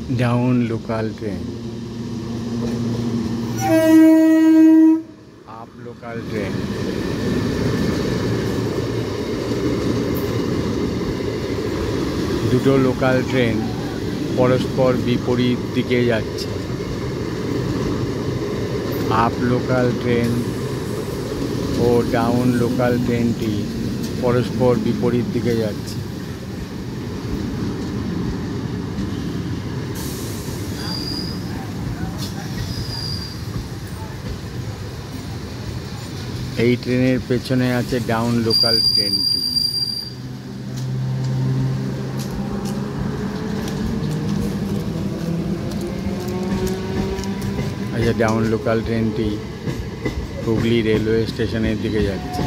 Down local train, up local train. দুটো local train পরস্পর বিপরীত দিকে যাচ্ছে। আপ লোকাল ট্রেন ও ডাউন লোকাল ট্রেনটি পরস্পর বিপরীত দিকে যাচ্ছে। এই ট্রেনের পেছনে আছে ডাউন লোকাল ট্রেনটি। আচ্ছা, ডাউন লোকাল ট্রেনটি হুগলি রেলওয়ে স্টেশনের দিকে যাচ্ছে।